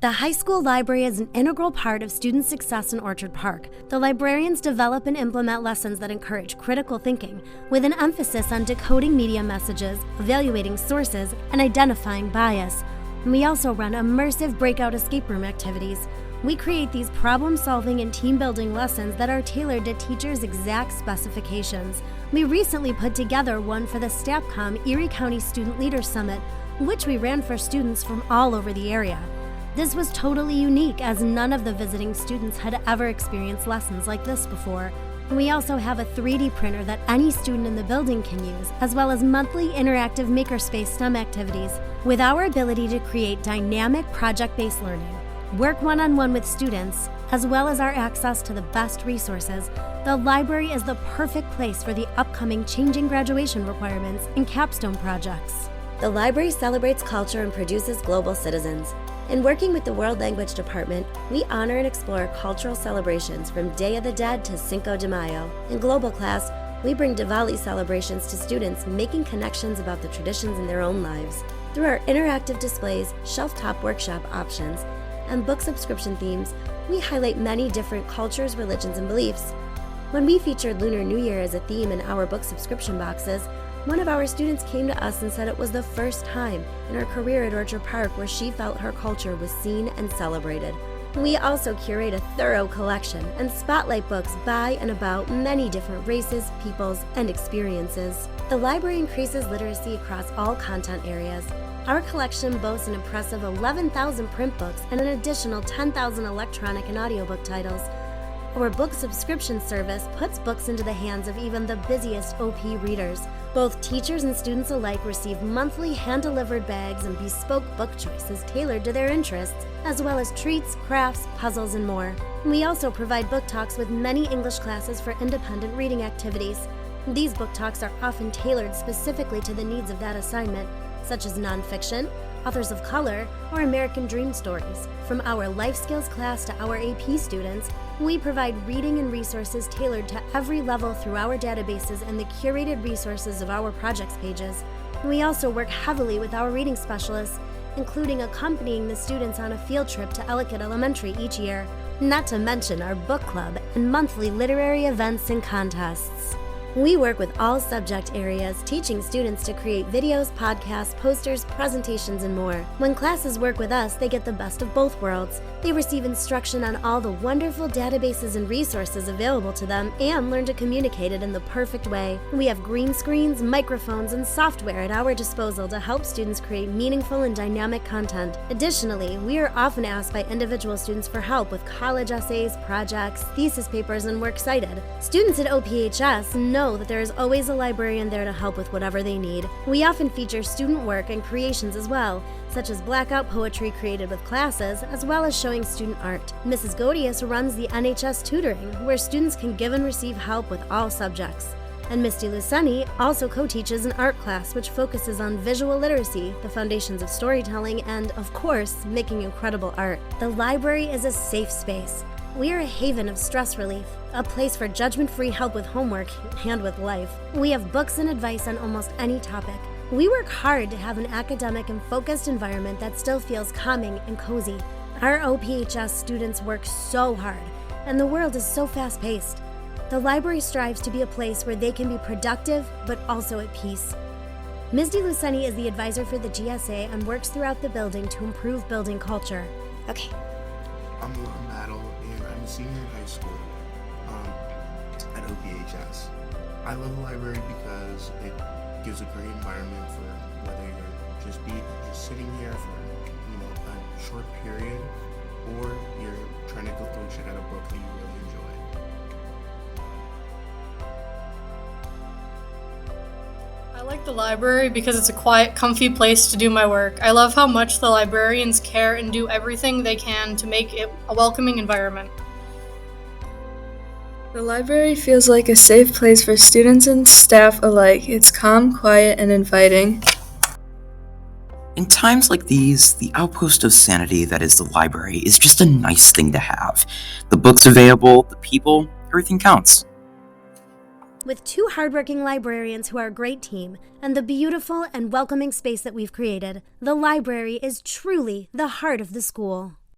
The high school library is an integral part of student success in Orchard Park. The librarians develop and implement lessons that encourage critical thinking, with an emphasis on decoding media messages, evaluating sources, and identifying bias. We also run immersive breakout escape room activities. We create these problem-solving and team-building lessons that are tailored to teachers' exact specifications. We recently put together one for the STAPCOM Erie County Student Leaders Summit, which we ran for students from all over the area. This was totally unique, as none of the visiting students had ever experienced lessons like this before. We also have a 3D printer that any student in the building can use, as well as monthly interactive makerspace STEM activities. With our ability to create dynamic project-based learning, work one-on-one with students, as well as our access to the best resources, the library is the perfect place for the upcoming changing graduation requirements and capstone projects. The library celebrates culture and produces global citizens. In working with the World Language Department, we honor and explore cultural celebrations from Day of the Dead to Cinco de Mayo. In Global Class, we bring Diwali celebrations to students, making connections about the traditions in their own lives. Through our interactive displays, shelf-top workshop options, and book subscription themes, we highlight many different cultures, religions, and beliefs. When we featured Lunar New Year as a theme in our book subscription boxes, one of our students came to us and said it was the first time in her career at Orchard Park where she felt her culture was seen and celebrated. We also curate a thorough collection and spotlight books by and about many different races, peoples, and experiences. The library increases literacy across all content areas. Our collection boasts an impressive 11,000 print books and an additional 10,000 electronic and audiobook titles. Our book subscription service puts books into the hands of even the busiest OP readers. Both teachers and students alike receive monthly hand-delivered bags and bespoke book choices tailored to their interests, as well as treats, crafts, puzzles, and more. We also provide book talks with many English classes for independent reading activities. These book talks are often tailored specifically to the needs of that assignment, such as nonfiction, authors of color, or American dream stories. From our life skills class to our AP students, we provide reading and resources tailored to every level through our databases and the curated resources of our projects pages. We also work heavily with our reading specialists, including accompanying the students on a field trip to Ellicott Elementary each year, not to mention our book club and monthly literary events and contests. We work with all subject areas, teaching students to create videos, podcasts, posters, presentations, and more. When classes work with us, they get the best of both worlds. They receive instruction on all the wonderful databases and resources available to them and learn to communicate it in the perfect way. We have green screens, microphones, and software at our disposal to help students create meaningful and dynamic content. Additionally, we are often asked by individual students for help with college essays, projects, thesis papers, and works cited. Students at OPHS know that there is always a librarian there to help with whatever they need. We often feature student work and creations as well, such as blackout poetry created with classes, as well as showing student art. Mrs. Godius runs the NHS tutoring, where students can give and receive help with all subjects. And Misty Luceni also co-teaches an art class which focuses on visual literacy, the foundations of storytelling, and, of course, making incredible art. The library is a safe space. We are a haven of stress relief, a place for judgment-free help with homework and with life. We have books and advice on almost any topic. We work hard to have an academic and focused environment that still feels calming and cozy. Our OPHS students work so hard, and the world is so fast-paced. The library strives to be a place where they can be productive, but also at peace. Ms. DeLuceni is the advisor for the GSA and works throughout the building to improve building culture. Okay. I'm Lauren Battle, and I'm a senior in high school at OPHS. I love the library because it gives a great environment for whether you're just sitting here for a short period, or you're trying to go through and check out a book that you really enjoy. I like the library because it's a quiet, comfy place to do my work. I love how much the librarians care and do everything they can to make it a welcoming environment. The library feels like a safe place for students and staff alike. It's calm, quiet, and inviting. In times like these, the outpost of sanity that is the library is just a nice thing to have. The books available, the people, everything counts. With two hardworking librarians who are a great team, and the beautiful and welcoming space that we've created, the library is truly the heart of the school.